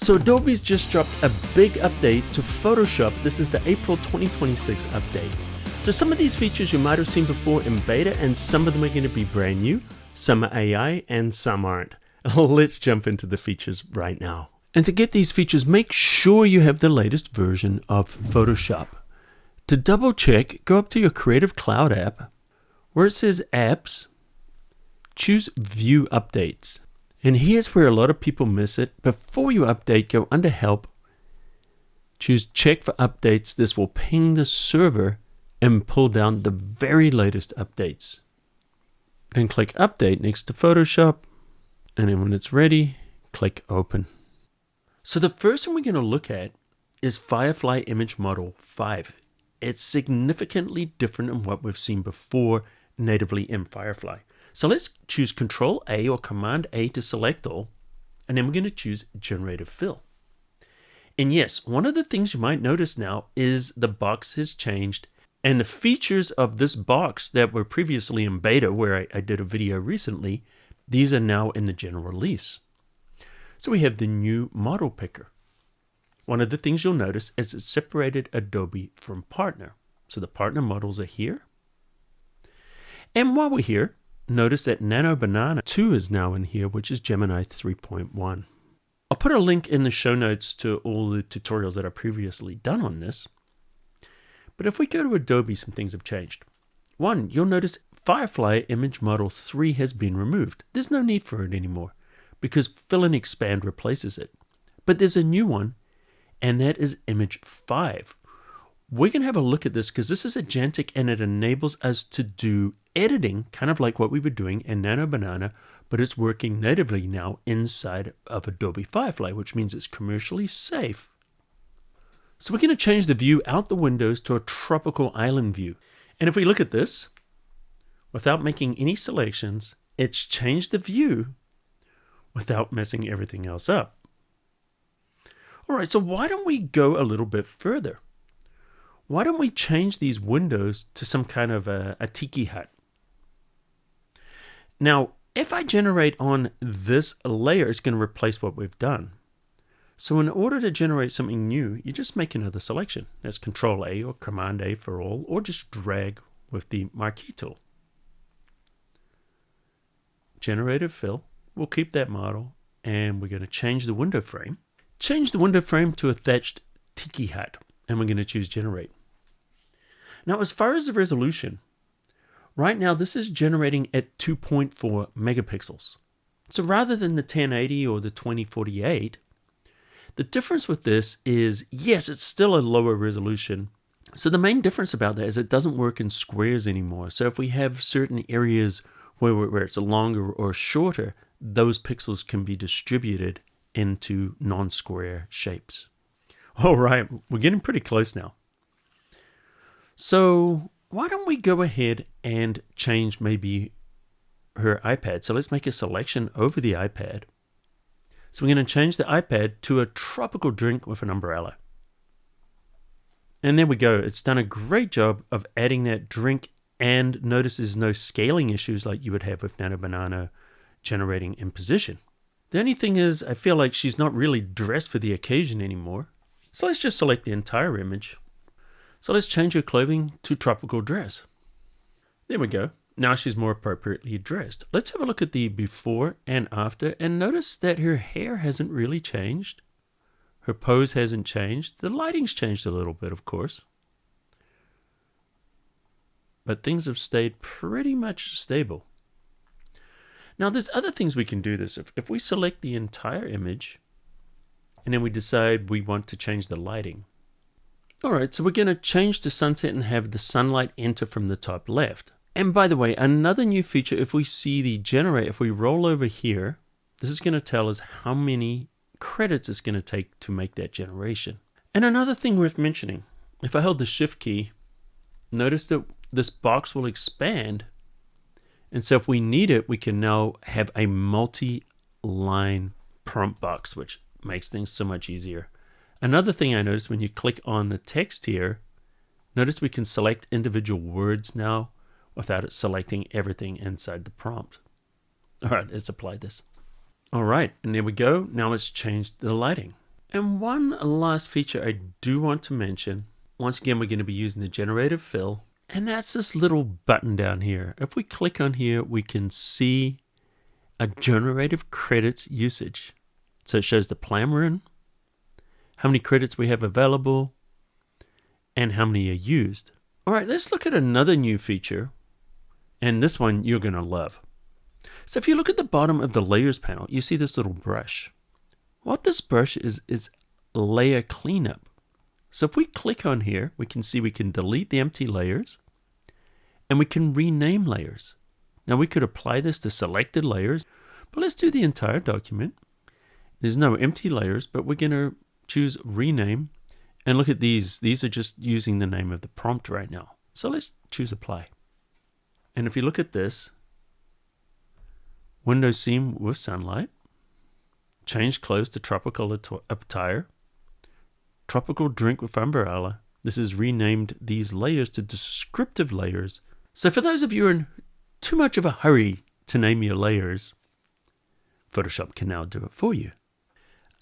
So Adobe's just dropped a big update to Photoshop. This is the April 2026 update. So some of these features you might have seen before in beta, and some of them are going to be brand new, some are AI, and some aren't. Let's jump into the features right now. And to get these features, make sure you have the latest version of Photoshop. To double check, go up to your Creative Cloud app, where it says Apps, choose View Updates. And here's where a lot of people miss it. Before you update, go under Help, choose Check for Updates. This will ping the server and pull down the very latest updates. Then click Update next to Photoshop, and then when it's ready, click Open. So the first one we're going to look at is Firefly Image Model 5. It's significantly different than what we've seen before natively in Firefly. So let's choose Control A or Command A to select all, and then we're going to choose Generative Fill. And yes, one of the things you might notice now is the box has changed, and the features of this box that were previously in beta, where I did a video recently, these are now in the general release. So we have the new model picker. One of the things you'll notice is it separated Adobe from partner. So the partner models are here. And while we're here, notice that Nano Banana 2 is now in here, which is Gemini 3.1. I'll put a link in the show notes to all the tutorials that I've previously done on this. But if we go to Adobe, some things have changed. One, you'll notice Firefly Image Model 3 has been removed. There's no need for it anymore because Fill and Expand replaces it. But there's a new one, and that is Image 5. We're going to have a look at this because this is agentic and it enables us to do editing, kind of like what we were doing in Nano Banana, but it's working natively now inside of Adobe Firefly, which means it's commercially safe. So we're going to change the view out the windows to a tropical island view. And if we look at this, without making any selections, it's changed the view without messing everything else up. All right, so why don't we go a little bit further? Why don't we change these windows to some kind of a tiki hut? Now, if I generate on this layer, it's going to replace what we've done. So in order to generate something new, you just make another selection. That's Control A or Command A for all, or just drag with the marquee tool. Generative Fill, we'll keep that model, and we're going to change the window frame. Change the window frame to a thatched tiki hut, and we're going to choose Generate. Now, as far as the resolution, right now this is generating at 2.4 megapixels. So rather than the 1080 or the 2048, the difference with this is, yes, it's still a lower resolution. So the main difference about that is it doesn't work in squares anymore. So if we have certain areas where it's longer or shorter, those pixels can be distributed into non-square shapes. All right, we're getting pretty close now. So why don't we go ahead and change maybe her iPad. So let's make a selection over the iPad. So we're going to change the iPad to a tropical drink with an umbrella. And there we go. It's done a great job of adding that drink, and notice there's no scaling issues like you would have with Nano Banana generating in position. The only thing is, I feel like she's not really dressed for the occasion anymore. So let's just select the entire image. So let's change her clothing to tropical dress. There we go. Now she's more appropriately dressed. Let's have a look at the before and after, and notice that her hair hasn't really changed. Her pose hasn't changed. The lighting's changed a little bit, of course. But things have stayed pretty much stable. Now there's other things we can do this. If we select the entire image, and then we decide we want to change the lighting. All right, so we're going to change to sunset and have the sunlight enter from the top left. And by the way, another new feature, if we see the generate, if we roll over here, this is going to tell us how many credits it's going to take to make that generation. And another thing worth mentioning, if I hold the Shift key, notice that this box will expand. And so if we need it, we can now have a multi-line prompt box, which makes things so much easier. Another thing I noticed when you click on the text here, notice we can select individual words now without it selecting everything inside the prompt. All right, let's apply this. All right, and there we go. Now let's change the lighting. And one last feature I do want to mention, once again, we're going to be using the generative fill, and that's this little button down here. If we click on here, we can see a generative credits usage. So it shows the plan we're in, how many credits we have available, and how many are used. All right, let's look at another new feature, and this one you're going to love. So if you look at the bottom of the layers panel, you see this little brush. What this brush is layer cleanup. So if we click on here, we can see we can delete the empty layers and we can rename layers. Now we could apply this to selected layers, but let's do the entire document. There's no empty layers, but we're going to choose rename. And look at these. These are just using the name of the prompt right now. So let's choose apply. And if you look at this, window seam with sunlight, change clothes to tropical attire, tropical drink with umbrella. This has renamed these layers to descriptive layers. So for those of you in too much of a hurry to name your layers, Photoshop can now do it for you.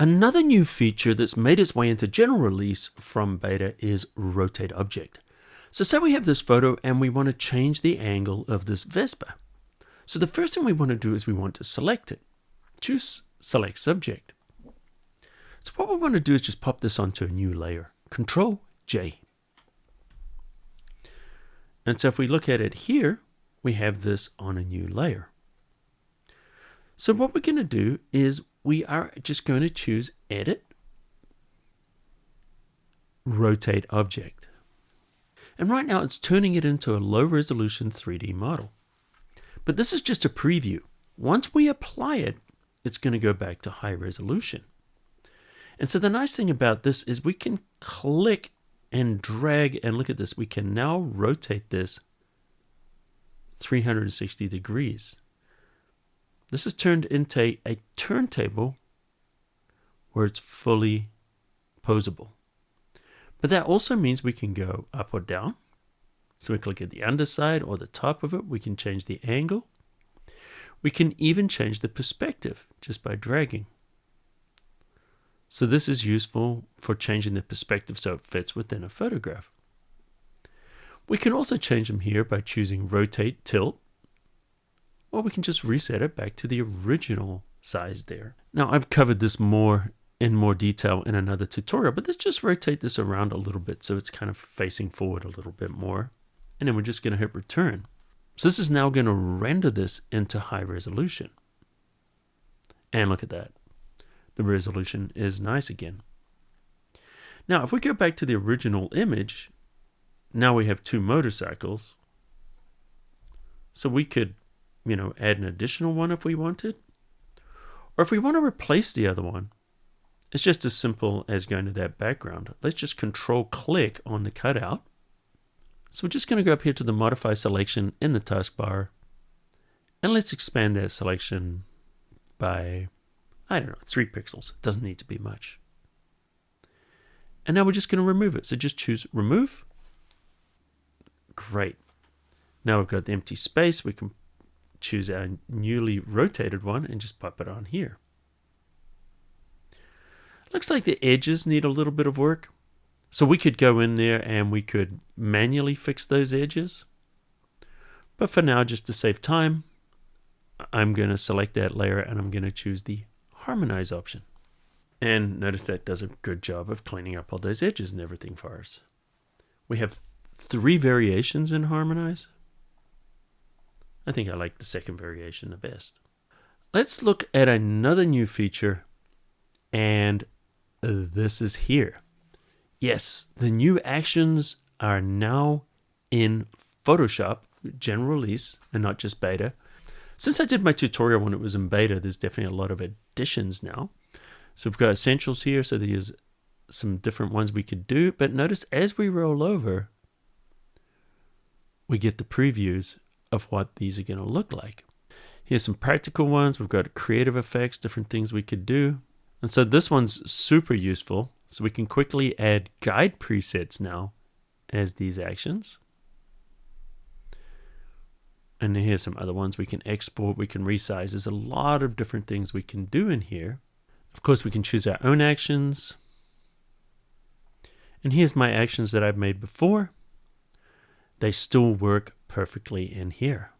Another new feature that's made its way into general release from beta is rotate object. So say we have this photo and we want to change the angle of this Vespa. So the first thing we want to do is we want to select it. Choose select subject. So what we want to do is just pop this onto a new layer. Control J. And so if we look at it here, we have this on a new layer. So what we're going to do is we are just going to choose edit, rotate object. And right now it's turning it into a low resolution 3D model. But this is just a preview. Once we apply it, it's going to go back to high resolution. And so the nice thing about this is we can click and drag, and look at this. We can now rotate this 360 degrees. This is turned into a turntable where it's fully posable. But that also means we can go up or down. So we click at the underside or the top of it. We can change the angle. We can even change the perspective just by dragging. So this is useful for changing the perspective so it fits within a photograph. We can also change them here by choosing rotate, tilt, or we can just reset it back to the original size there. Now I've covered this in more detail in another tutorial, but let's just rotate this around a little bit so it's kind of facing forward a little bit more. And then we're just going to hit return. So this is now going to render this into high resolution. And look at that. The resolution is nice again. Now, if we go back to the original image, now we have two motorcycles. So we could, add an additional one if we wanted. Or if we want to replace the other one, it's just as simple as going to that background. Let's just control click on the cutout. So we're just going to go up here to the modify selection in the taskbar. And let's expand that selection by, 3 pixels. It doesn't need to be much. And now we're just going to remove it. So just choose remove. Great. Now we've got the empty space. We can choose our newly rotated one and just pop it on here. Looks like the edges need a little bit of work. So we could go in there and we could manually fix those edges. But for now, just to save time, I'm going to select that layer and I'm going to choose the harmonize option. And notice that does a good job of cleaning up all those edges and everything for us. We have 3 variations in harmonize. I think I like the second variation the best. Let's look at another new feature, and this is here. Yes, the new actions are now in Photoshop general release and not just beta. Since I did my tutorial when it was in beta, there's definitely a lot of additions now. So we've got essentials here, so there's some different ones we could do. But notice as we roll over, we get the previews of what these are going to look like. Here's some practical ones. We've got creative effects, different things we could do. And so this one's super useful. So we can quickly add guide presets now as these actions. And here's some other ones we can export, we can resize. There's a lot of different things we can do in here. Of course, we can choose our own actions. And here's my actions that I've made before. They still work perfectly in here.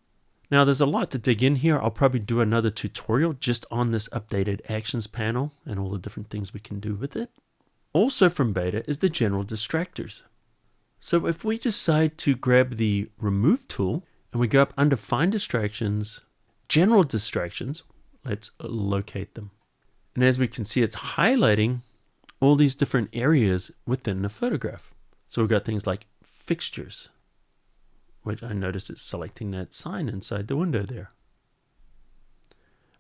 Now, there's a lot to dig in here. I'll probably do another tutorial just on this updated actions panel and all the different things we can do with it. Also from beta is the general distractors. So if we decide to grab the remove tool and we go up under find distractions, general distractions, let's locate them. And as we can see, it's highlighting all these different areas within the photograph. So we've got things like fixtures, which I notice it's selecting that sign inside the window there.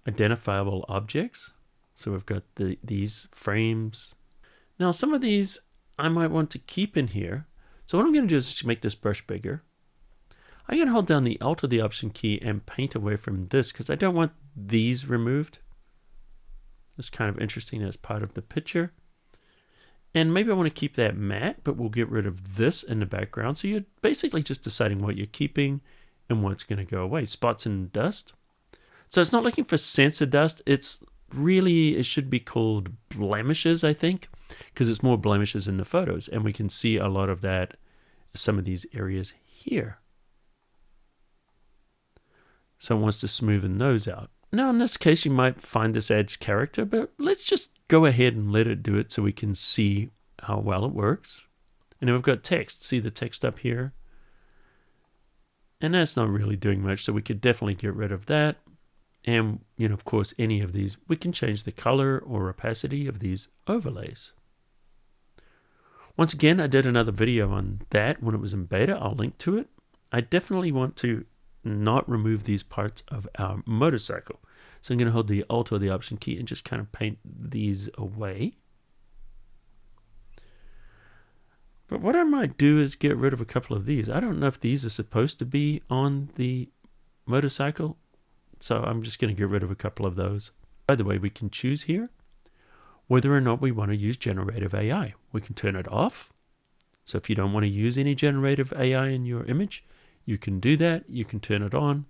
Identifiable objects. So we've got these frames. Now some of these I might want to keep in here. So what I'm going to do is just make this brush bigger. I'm going to hold down the Alt or the Option key and paint away from this because I don't want these removed. It's kind of interesting as part of the picture. And maybe I want to keep that matte, but we'll get rid of this in the background. So you're basically just deciding what you're keeping and what's going to go away. Spots and dust. So it's not looking for sensor dust. It's really, it should be called blemishes, I think, because it's more blemishes in the photos. And we can see a lot of that, some of these areas here. So it wants to smoothen those out. Now, in this case, you might find this adds character, but let's just go ahead and let it do it so we can see how well it works. And then we've got text. See the text up here? And that's not really doing much, so we could definitely get rid of that. And, of course, any of these, we can change the color or opacity of these overlays. Once again, I did another video on that when it was in beta. I'll link to it. I definitely want to not remove these parts of our motorcycle. So I'm going to hold the Alt or the Option key and just kind of paint these away. But what I might do is get rid of a couple of these. I don't know if these are supposed to be on the motorcycle. So I'm just going to get rid of a couple of those. By the way, we can choose here whether or not we want to use generative AI. We can turn it off. So if you don't want to use any generative AI in your image, you can do that. You can turn it on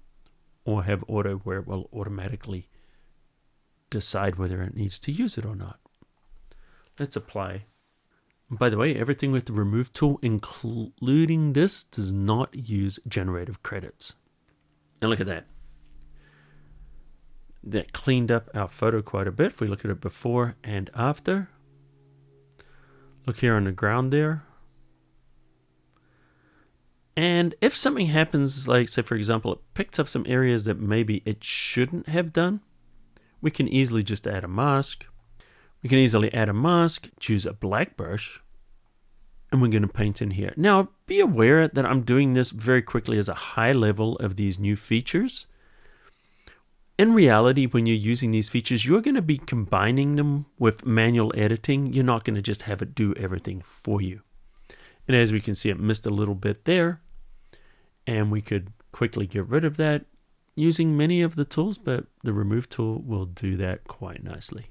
or have auto where it will automatically decide whether it needs to use it or not. Let's apply. By the way, everything with the remove tool, including this, does not use generative credits. And look at that. That cleaned up our photo quite a bit. If we look at it before and after. Look here on the ground there. And if something happens, like say for example, it picks up some areas that maybe it shouldn't have done, we can easily just add a mask. We can easily add a mask, choose a black brush, and we're going to paint in here. Now, be aware that I'm doing this very quickly as a high level of these new features. In reality, when you're using these features, you're going to be combining them with manual editing. You're not going to just have it do everything for you. And as we can see, it missed a little bit there. And we could quickly get rid of that using many of the tools, but the remove tool will do that quite nicely.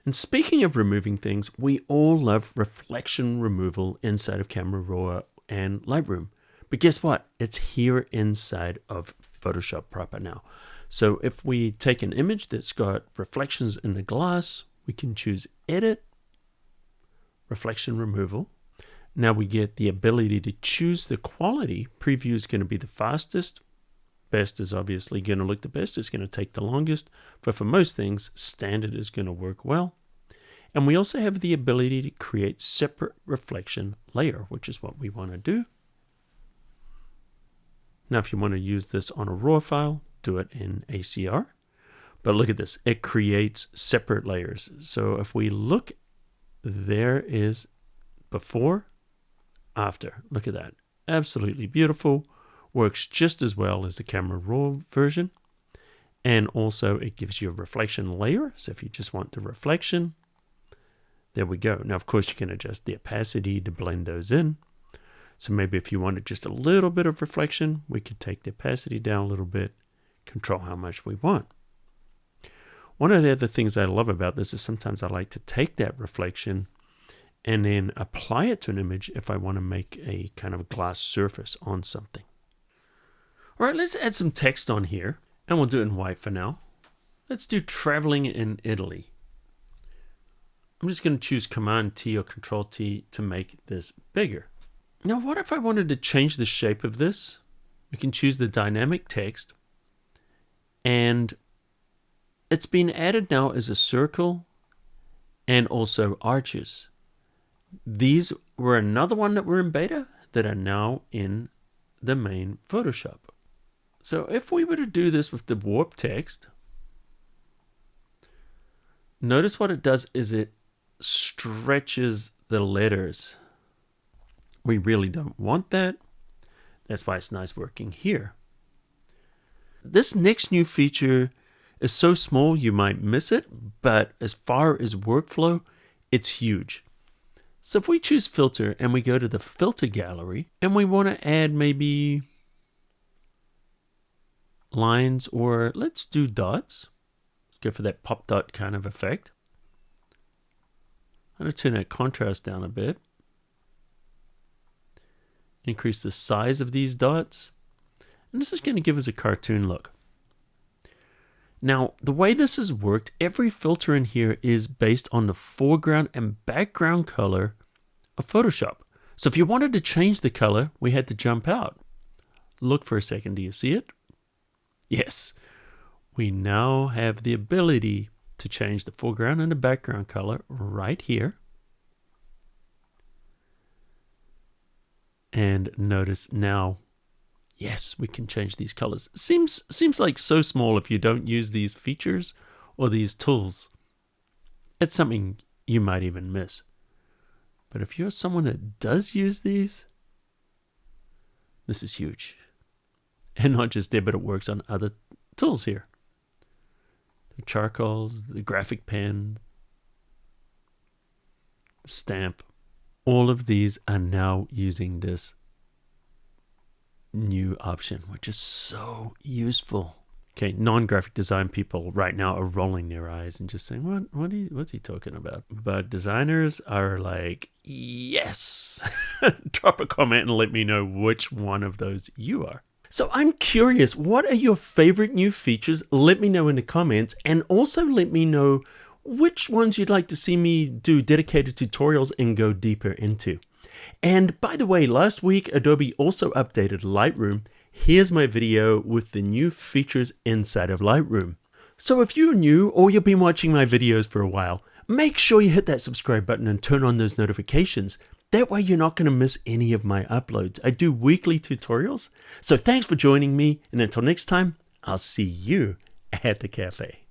And speaking of removing things, we all love reflection removal inside of Camera Raw and Lightroom. But guess what? It's here inside of Photoshop proper now. So if we take an image that's got reflections in the glass, we can choose Edit, Reflection Removal. Now we get the ability to choose the quality. Preview is going to be the fastest. Best is obviously going to look the best. It's going to take the longest. But for most things, standard is going to work well. And we also have the ability to create separate reflection layer, which is what we want to do. Now, if you want to use this on a RAW file, do it in ACR. But look at this. It creates separate layers. So if we look, there is before, after. Look at that. Absolutely beautiful. Works just as well as the Camera Raw version. And also it gives you a reflection layer. So if you just want the reflection, there we go. Now, of course, you can adjust the opacity to blend those in. So maybe if you wanted just a little bit of reflection, we could take the opacity down a little bit, control how much we want. One of the other things I love about this is sometimes I like to take that reflection and then apply it to an image if I want to make a kind of glass surface on something. All right, let's add some text on here, and we'll do it in white for now. Let's do traveling in Italy. I'm just going to choose Command T or Control T to make this bigger. Now, what if I wanted to change the shape of this? We can choose the dynamic text, and it's been added now as a circle and also arches. These were another one that were in beta that are now in the main Photoshop. So if we were to do this with the warp text, notice what it does is it stretches the letters. We really don't want that. That's why it's nice working here. This next new feature is so small you might miss it, but as far as workflow, it's huge. So if we choose filter and we go to the filter gallery and we want to add maybe lines, or let's do dots. Let's go for that pop dot kind of effect. I'm going to turn that contrast down a bit. Increase the size of these dots. And this is going to give us a cartoon look. Now, the way this has worked, every filter in here is based on the foreground and background color of Photoshop. So if you wanted to change the color, we had to jump out. Look for a second, do you see it? Yes, we now have the ability to change the foreground and the background color right here. And notice now, yes, we can change these colors. Seems like so small if you don't use these features or these tools. It's something you might even miss. But if you're someone that does use these, this is huge. And not just there, but it works on other tools here. The charcoals, the graphic pen, the stamp. All of these are now using this new option, which is so useful. Okay, non-graphic design people right now are rolling their eyes and just saying, what's he talking about? But designers are like, yes! Drop a comment and let me know which one of those you are. So I'm curious, what are your favorite new features? Let me know in the comments, and also let me know which ones you'd like to see me do dedicated tutorials and go deeper into. And by the way, last week, Adobe also updated Lightroom. Here's my video with the new features inside of Lightroom. So if you're new or you've been watching my videos for a while, make sure you hit that subscribe button and turn on those notifications. That way you're not going to miss any of my uploads. I do weekly tutorials. So thanks for joining me, and until next time, I'll see you at the cafe.